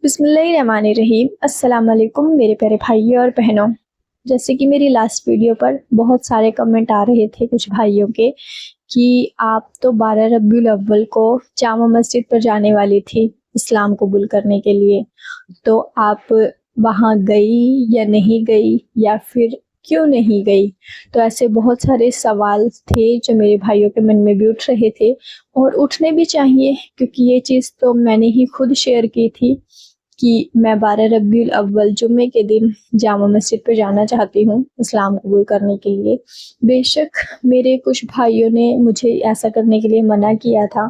बिस्मिल्लाहिर्रहमानिर्रहीम। अस्सलाम वालेकुम मेरे प्यारे भाइयों और बहनों। जैसे कि मेरी लास्ट वीडियो पर बहुत सारे कमेंट आ रहे थे कुछ भाइयों के कि आप तो 12 रबीउल अव्वल को जामा मस्जिद पर जाने वाली थी इस्लाम कबूल करने के लिए, तो आप वहाँ गई या नहीं गई या फिर क्यों नहीं गई? तो ऐसे बहुत सारे सवाल थे जो मेरे भाइयों के मन में भी उठ रहे थे और उठने भी चाहिए, क्योंकि ये चीज़ तो मैंने ही खुद शेयर की थी कि मैं 12 रबीउल अव्वल जुम्मे के दिन जामा मस्जिद पे जाना चाहती हूँ इस्लाम कबूल करने के लिए। बेशक मेरे कुछ भाइयों ने मुझे ऐसा करने के लिए मना किया था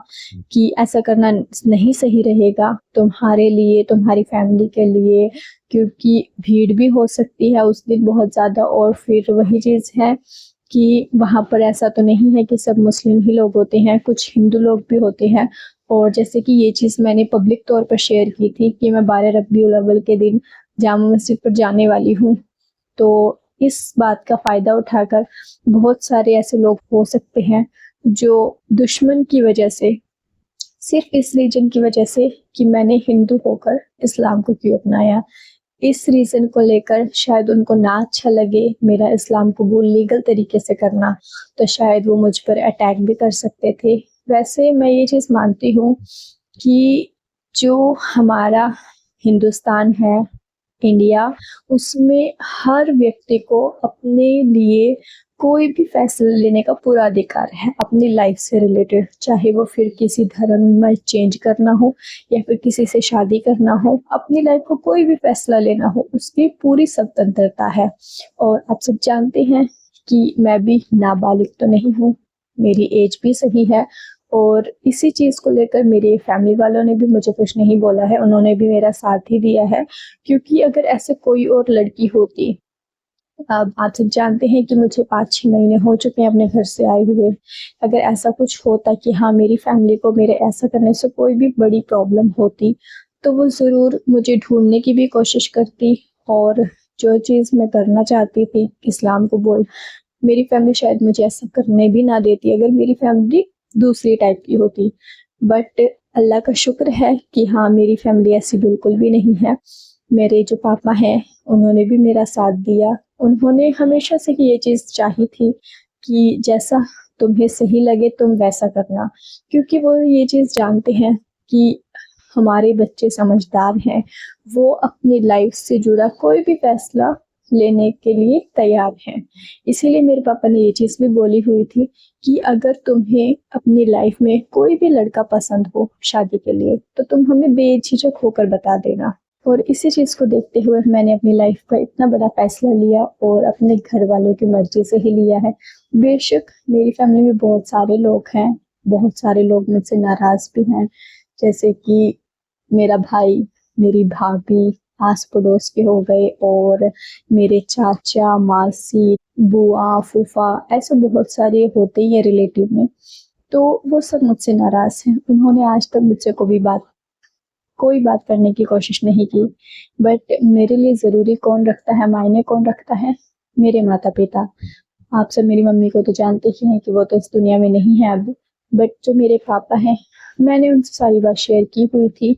कि ऐसा करना नहीं सही रहेगा तुम्हारे लिए, तुम्हारी फैमिली के लिए, क्योंकि भीड़ भी हो सकती है उस दिन बहुत ज़्यादा। और फिर वही चीज़ है कि वहाँ पर ऐसा तो नहीं है कि सब मुस्लिम ही लोग होते हैं, कुछ हिंदू लोग भी होते हैं। और जैसे कि ये चीज़ मैंने पब्लिक तौर पर शेयर की थी कि मैं 12 रबीउल अव्वल के दिन जामा मस्जिद पर जाने वाली हूँ, तो इस बात का फ़ायदा उठाकर बहुत सारे ऐसे लोग हो सकते हैं जो दुश्मन की वजह से, सिर्फ इस रीजन की वजह से कि मैंने हिंदू होकर इस्लाम को क्यों अपनाया, इस रीज़न को लेकर शायद उनको ना अच्छा लगे मेरा इस्लाम कबूल लीगल तरीके से करना, तो शायद वो मुझ पर अटैक भी कर सकते थे। वैसे मैं ये चीज़ मानती हूँ कि जो हमारा हिंदुस्तान है, इंडिया, उसमें हर व्यक्ति को अपने लिए कोई भी फैसला लेने का पूरा अधिकार है अपनी लाइफ से रिलेटेड, चाहे वो फिर किसी धर्म में चेंज करना हो या फिर किसी से शादी करना हो, अपनी लाइफ को कोई भी फैसला लेना हो, उसकी पूरी स्वतंत्रता है। और आप सब जानते हैं कि मैं भी नाबालिग तो नहीं हूँ, मेरी एज भी सही है। और इसी चीज़ को लेकर मेरे फैमिली वालों ने भी मुझे कुछ नहीं बोला है, उन्होंने भी मेरा साथ ही दिया है। क्योंकि अगर ऐसे कोई और लड़की होती, अब आप सब जानते हैं कि मुझे 5-6 महीने हो चुके हैं अपने घर से आए हुए, अगर ऐसा कुछ होता कि हाँ मेरी फैमिली को मेरे ऐसा करने से कोई भी बड़ी प्रॉब्लम होती, तो वो ज़रूर मुझे ढूंढने की भी कोशिश करती। और जो चीज़ मैं करना चाहती थी इस्लाम कबूल, मेरी फैमिली शायद मुझे ऐसा करने भी ना देती अगर मेरी फैमिली दूसरी टाइप की होती। बट अल्लाह का शुक्र है कि हाँ मेरी फैमिली ऐसी बिल्कुल भी नहीं है। मेरे जो पापा हैं उन्होंने भी मेरा साथ दिया, उन्होंने हमेशा से ही ये चीज़ चाही थी कि जैसा तुम्हें सही लगे तुम वैसा करना, क्योंकि वो ये चीज़ जानते हैं कि हमारे बच्चे समझदार हैं, वो अपनी लाइफ से जुड़ा कोई भी फैसला लेने के लिए तैयार हैं। इसीलिए मेरे पापा ने ये चीज़ भी बोली हुई थी कि अगर तुम्हें अपनी लाइफ में कोई भी लड़का पसंद हो शादी के लिए, तो तुम हमें बेझिझक होकर बता देना। और इसी चीज़ को देखते हुए मैंने अपनी लाइफ का इतना बड़ा फैसला लिया और अपने घर वालों की मर्जी से ही लिया है। बेशक मेरी फैमिली में बहुत सारे लोग हैं, बहुत सारे लोग मुझसे नाराज़ भी हैं, जैसे कि मेरा भाई, मेरी भाभी, आस पड़ोस के हो गए, और मेरे चाचा, मासी, बुआ, फूफा, ऐसे बहुत सारे होते ही हैं रिलेटिव में। तो वो सब मुझसे नाराज़ हैं, उन्होंने आज तक मुझसे कोई बात करने की कोशिश नहीं की। बट मेरे लिए ज़रूरी कौन रखता है, मायने कौन रखता है? मेरे माता-पिता। आप सब मेरी मम्मी को तो जानते ही हैं कि वो तो इस दुनिया में नहीं है अब। बट जो मेरे पापा हैं, मैंने उनसे सारी बात शेयर की हुई थी।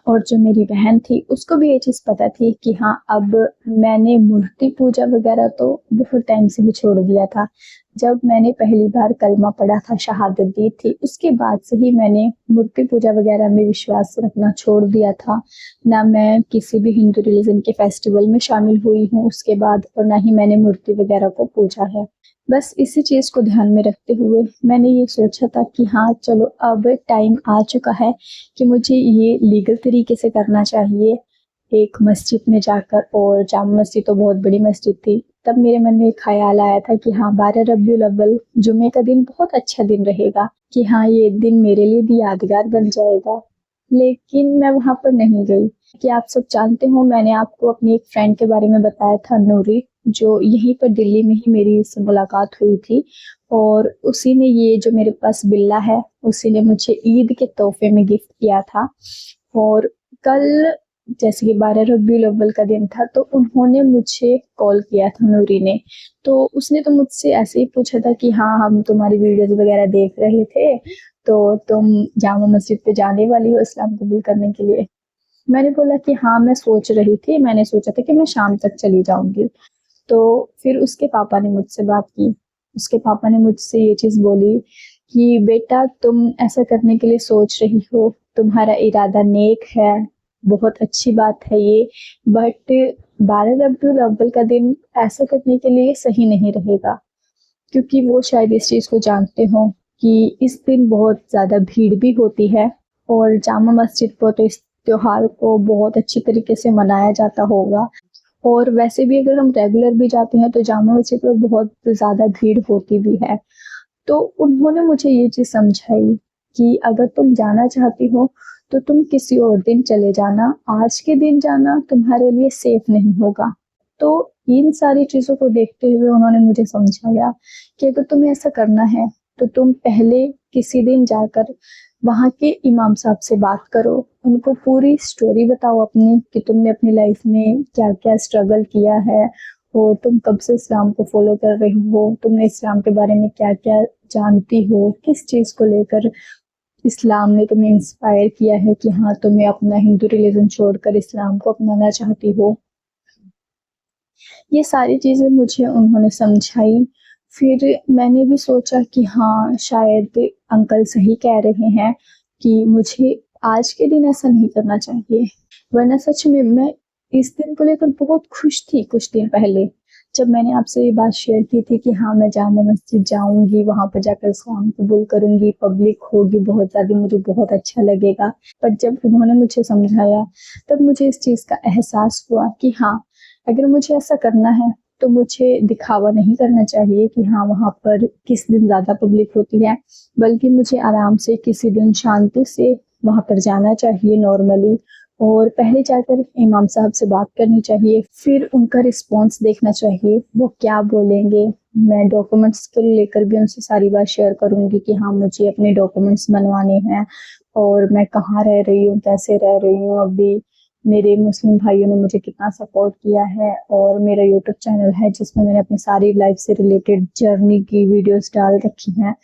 और जो मेरी बहन थी उसको भी ये चीज़ पता थी कि हाँ अब मैंने मूर्ति पूजा वगैरह तो बहुत टाइम से ही छोड़ दिया था। जब मैंने पहली बार कलमा पढ़ा था, शहादत दी थी, उसके बाद से ही मैंने मूर्ति पूजा वगैरह में विश्वास रखना छोड़ दिया था। ना मैं किसी भी हिंदू रिलीजन के फेस्टिवल में शामिल हुई हूँ उसके बाद, और ना ही मैंने मूर्ति वगैरह को पूजा है। बस इसी चीज़ को ध्यान में रखते हुए मैंने ये सोचा था कि हाँ चलो अब टाइम आ चुका है कि मुझे ये लीगल तरीके से करना चाहिए, एक मस्जिद में जाकर। और जामा मस्जिद तो बहुत बड़ी मस्जिद थी। तब मेरे मन में एक ख्याल आया था कि हाँ 12 रबीउल अव्वल जुमे का दिन बहुत अच्छा दिन रहेगा, कि हाँ ये दिन मेरे लिए भी यादगार बन जाएगा। लेकिन मैं वहाँ पर नहीं गई। कि आप सब जानते हो, मैंने आपको अपनी एक फ्रेंड के बारे में बताया था, नूरी, जो यहीं पर दिल्ली में ही मेरी से मुलाकात हुई थी। और उसी ने ये जो मेरे पास बिल्ला है, उसी ने मुझे ईद के तोहफे में गिफ्ट किया था। और कल जैसे कि 12 रबीउल अव्वल का दिन था, तो उन्होंने मुझे कॉल किया था, नूरी ने। तो उसने तो मुझसे ऐसे ही पूछा था कि हाँ हम तुम्हारी वीडियोस वगैरह देख रहे थे, तो तुम जामा मस्जिद पे जाने वाली हो इस्लाम कबूल करने के लिए? मैंने बोला कि हाँ मैं सोच रही थी, मैंने सोचा था कि मैं शाम तक चली जाऊंगी। तो फिर उसके पापा ने मुझसे बात की। उसके पापा ने मुझसे ये चीज़ बोली कि बेटा तुम ऐसा करने के लिए सोच रही हो, तुम्हारा इरादा नेक है, बहुत अच्छी बात है ये, बट 12 रबीउल अव्वल का दिन ऐसा करने के लिए सही नहीं रहेगा। क्योंकि वो शायद इस चीज़ को जानते हों कि इस दिन बहुत ज़्यादा भीड़ भी होती है और जामा मस्जिद पर तो इस त्योहार को बहुत अच्छी तरीके से मनाया जाता होगा। और वैसे भी अगर हम रेगुलर भी जाते हैं तो जामा मस्जिद पर बहुत ज़्यादा भीड़ होती भी है। तो उन्होंने मुझे ये चीज़ समझाई कि अगर तुम जाना चाहती हो तो तुम किसी और दिन चले जाना, आज के दिन जाना तुम्हारे लिए सेफ नहीं होगा। तो इन सारी चीज़ों को देखते हुए उन्होंने मुझे समझाया कि अगर तुम्हें ऐसा करना है तो तुम पहले किसी दिन जाकर वहाँ के इमाम साहब से बात करो, उनको पूरी स्टोरी बताओ अपनी कि तुमने अपनी लाइफ में क्या-क्या स्ट्रगल किया है और तुम कब से इस्लाम को फॉलो कर रही हो, तुमने इस्लाम के बारे में क्या-क्या जानती हो, किस चीज़ को लेकर इस्लाम ने तुम्हें इंस्पायर किया है कि हाँ तुम्हें अपना हिंदू रिलीजन छोड़कर इस्लाम को अपनाना चाहती हो। ये सारी चीज़ें मुझे उन्होंने समझाई। फिर मैंने भी सोचा कि हाँ, शायद अंकल सही कह रहे हैं कि मुझे आज के दिन ऐसा नहीं करना चाहिए। वरना सच में मैं इस दिन को लेकर बहुत खुश थी कुछ दिन पहले, जब मैंने आपसे ये बात शेयर की थी कि हाँ, मैं जामा मस्जिद जाऊँगी, वहाँ पर जाकर इस्लाम कबूल करूँगी, पब्लिक होगी बहुत ज़्यादा, मुझे बहुत अच्छा लगेगा। पर जब उन्होंने मुझे समझाया, तब मुझे इस चीज़ का एहसास हुआ कि हाँ, अगर मुझे ऐसा करना है तो मुझे दिखावा नहीं करना चाहिए कि हाँ वहाँ पर किस दिन ज़्यादा पब्लिक होती है, बल्कि मुझे आराम से किसी दिन शांति से वहाँ पर जाना चाहिए नॉर्मली और पहले जाकर इमाम साहब से बात करनी चाहिए, फिर उनका रिस्पॉन्स देखना चाहिए, वो क्या बोलेंगे। मैं डॉक्यूमेंट्स को लेकर भी उनसे सारी बात शेयर करूँगी कि हाँ मुझे अपने डॉक्यूमेंट्स बनवाने हैं और मैं कहाँ रह रही हूँ, कैसे रह रही हूँ अभी, मेरे मुस्लिम भाइयों ने मुझे कितना सपोर्ट किया है और मेरा यूट्यूब चैनल है जिसमें मैंने अपनी सारी लाइफ से रिलेटेड जर्नी की वीडियोस डाल रखी हैं।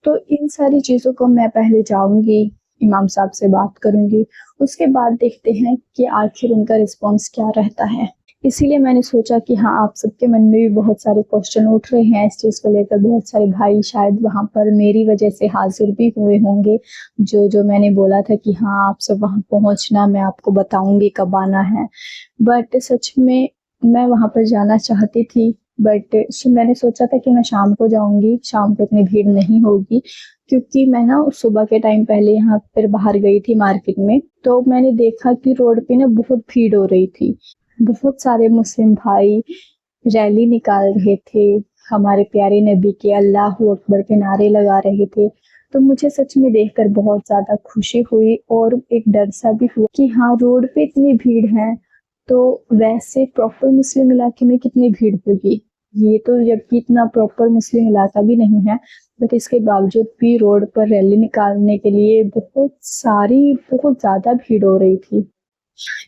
तो इन सारी चीज़ों को मैं पहले जाऊँगी, इमाम साहब से बात करूँगी, उसके बाद देखते हैं कि आखिर उनका रिस्पॉन्स क्या रहता है। इसीलिए मैंने सोचा कि हाँ, आप सबके मन में भी बहुत सारे क्वेश्चन उठ रहे हैं इस चीज़ को लेकर, बहुत सारे भाई शायद वहाँ पर मेरी वजह से हाज़िर भी हुए होंगे, जो मैंने बोला था कि हाँ, आप सब वहाँ पहुँचना, मैं आपको बताऊँगी कब आना है। बट सच में मैं वहाँ पर जाना चाहती थी, बट मैंने सोचा था कि मैं शाम को जाऊँगी, शाम को इतनी भीड़ नहीं होगी, क्योंकि मैं ना सुबह के टाइम पहले यहाँ पर बाहर गई थी मार्केट में, तो मैंने देखा कि रोड पे ना बहुत भीड़ हो रही थी। बहुत सारे मुस्लिम भाई रैली निकाल रहे थे, हमारे प्यारे नबी के अल्लाहू अकबर के नारे लगा रहे थे। तो मुझे सच में देखकर बहुत ज़्यादा खुशी हुई और एक डर सा भी हुआ कि हाँ, रोड पे इतनी भीड़ है, तो वैसे प्रॉपर मुस्लिम इलाके में कितनी भीड़ होगी। ये तो जबकि इतना प्रॉपर मुस्लिम इलाका भी नहीं है, बट इसके बावजूद भी रोड पर रैली निकालने के लिए बहुत ज़्यादा भीड़ हो रही थी।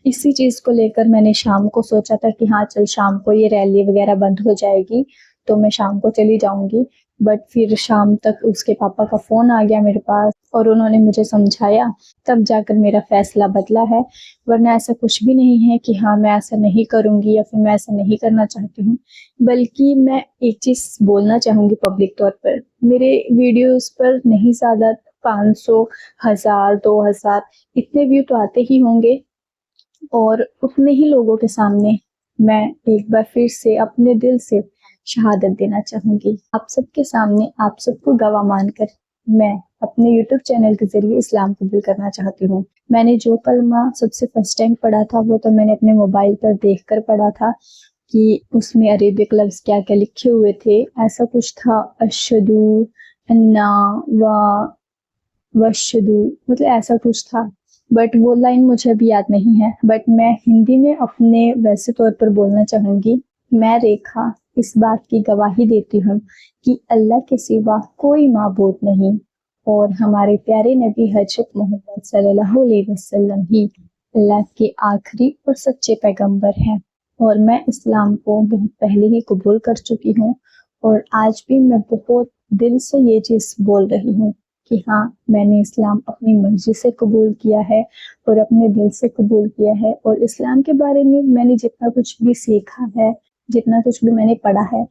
इसी चीज़ को लेकर मैंने शाम को सोचा था कि हाँ चल शाम को ये रैली वगैरह बंद हो जाएगी तो मैं शाम को चली जाऊंगी, बट फिर शाम तक उसके पापा का फ़ोन आ गया मेरे पास और उन्होंने मुझे समझाया, तब जाकर मेरा फ़ैसला बदला है। वरना ऐसा कुछ भी नहीं है कि हाँ मैं ऐसा नहीं करूँगी या फिर मैं ऐसा नहीं करना चाहती हूँ, बल्कि मैं एक चीज़ बोलना चाहूँगी पब्लिक तौर पर, मेरे वीडियोज़ पर नहीं ज़्यादा 500, 1000, 2000 इतने व्यू तो आते ही होंगे और उतने ही लोगों के सामने मैं एक बार फिर से अपने दिल से शहादत देना चाहूँगी। आप सबके सामने आप सबको गवाह मानकर मैं अपने यूट्यूब चैनल के ज़रिए इस्लाम कबूल करना चाहती हूँ। मैंने जो कलमा सबसे फर्स्ट टाइम पढ़ा था वो तो मैंने अपने मोबाइल पर देखकर पढ़ा था कि उसमें अरेबिक लफ्ज़ क्या-क्या लिखे हुए थे। ऐसा कुछ था अशहदु अन्ना वशहदु, मतलब ऐसा कुछ था, बट वो लाइन मुझे अभी याद नहीं है। बट मैं हिंदी में अपने वैसे तौर पर बोलना चाहूँगी, मैं रेखा इस बात की गवाही देती हूँ कि अल्लाह के सिवा कोई माबूद नहीं और हमारे प्यारे नबी हज़रत मोहम्मद सल्लल्लाहु अलैहि वसल्लम ही अल्लाह के आखिरी और सच्चे पैगंबर हैं और मैं इस्लाम को बहुत पहले ही कबूल कर चुकी हूँ और आज भी मैं बहुत दिल से ये चीज़ बोल रही हूँ कि हाँ, मैंने इस्लाम अपनी मर्ज़ी से कबूल किया है और अपने दिल से कबूल किया है, और इस्लाम के बारे में मैंने जितना कुछ भी सीखा है, जितना कुछ भी मैंने पढ़ा है,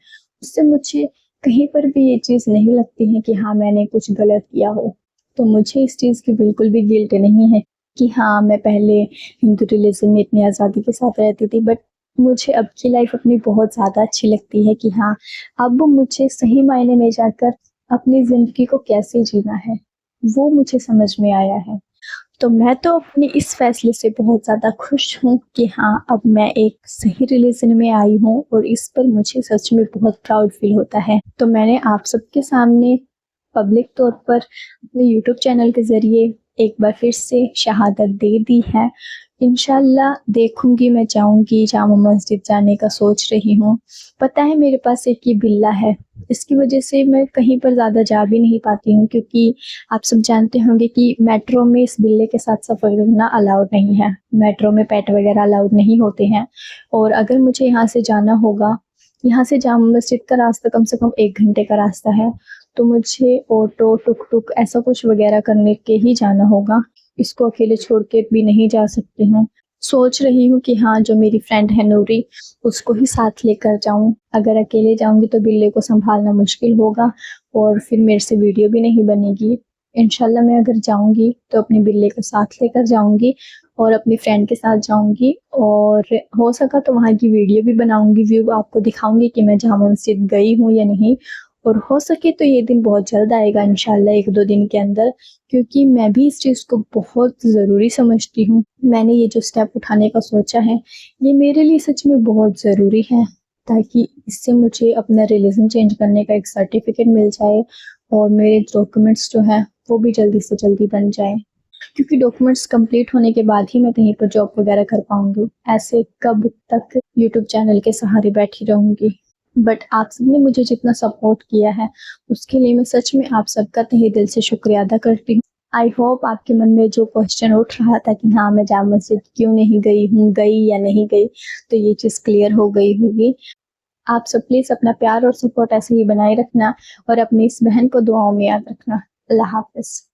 उससे मुझे कहीं पर भी ये चीज़ नहीं लगती है कि हाँ, मैंने कुछ गलत किया हो। तो मुझे इस चीज़ की बिल्कुल भी गिल्ट नहीं है कि हाँ, मैं पहले हिंदू रिलीजन में इतनी आज़ादी के साथ रहती थी, बट मुझे अब की लाइफ अपनी बहुत ज़्यादा अच्छी लगती है कि हाँ, अब मुझे सही मायने में जाकर अपनी ज़िंदगी को कैसे जीना है, वो मुझे समझ में आया है। तो मैं तो अपने इस फैसले से बहुत ज़्यादा खुश हूँ कि हाँ, अब मैं एक सही रिलीजन में आई हूँ और इस पर मुझे सच में बहुत प्राउड फील होता है। तो मैंने आप सबके सामने पब्लिक तौर पर अपने यूट्यूब चैनल के ज़रिए एक बार फिर से शहादत दे दी है। इंशाल्लाह देखूँगी, मैं चाहूँगी, जामा मस्जिद जाने का सोच रही हूँ। पता है मेरे पास एक ये बिल्ला है, इसकी वजह से मैं कहीं पर ज़्यादा जा भी नहीं पाती हूँ, क्योंकि आप सब जानते होंगे कि मेट्रो में इस बिल्ले के साथ सफ़र करना अलाउड नहीं है। मेट्रो में पेट वगैरह अलाउड नहीं होते हैं, और अगर मुझे यहाँ से जाना होगा, यहाँ से जामा मस्जिद का रास्ता कम से कम 1 घंटे का रास्ता है, तो मुझे ऑटो, टुक-टुक ऐसा कुछ वगैरह करने के ही जाना होगा। इसको अकेले छोड़ के भी नहीं जा सकती हूँ। सोच रही हूँ कि हाँ, जो मेरी फ्रेंड है नूरी, उसको ही साथ लेकर जाऊँ। अगर अकेले जाऊँगी तो बिल्ले को सँभालना मुश्किल होगा और फिर मेरे से वीडियो भी नहीं बनेगी। इंशाल्लाह मैं अगर जाऊँगी तो अपने बिल्ले को साथ लेकर जाऊँगी और अपनी फ्रेंड के साथ जाऊँगी, और हो सका तो वहाँ की वीडियो भी बनाऊँगी, व्यू आपको दिखाऊँगी कि मैं जामा मस्जिद गई हूँ या नहीं। और हो सके तो ये दिन बहुत जल्द आएगा इंशाल्लाह, 1-2 दिन के अंदर, क्योंकि मैं भी इस चीज़ को बहुत ज़रूरी समझती हूँ। मैंने ये जो स्टेप उठाने का सोचा है, ये मेरे लिए सच में बहुत ज़रूरी है, ताकि इससे मुझे अपना रिलीजन चेंज करने का एक सर्टिफिकेट मिल जाए और मेरे डॉक्यूमेंट्स जो हैं, वो भी जल्दी से जल्दी बन जाएँ। क्योंकि डॉक्यूमेंट्स कंप्लीट होने के बाद ही मैं कहीं पर जॉब वगैरह कर पाऊँगी। ऐसे कब तक यूट्यूब चैनल के सहारे बैठी रहूँगी। बट आप सबने मुझे जितना सपोर्ट किया है, उसके लिए मैं सच में आप सबका तहे दिल से शुक्रिया अदा करती हूँ। आई होप आपके मन में जो क्वेश्चन उठ रहा था कि हाँ, मैं जामा मस्जिद क्यों नहीं गई हूँ, गई या नहीं गई, तो ये चीज़ क्लियर हो गई होगी। आप सब प्लीज़ अपना प्यार और सपोर्ट ऐसे ही बनाए रखना और अपनी इस बहन को दुआओं में याद रखना। अल्लाह हाफ़िज़।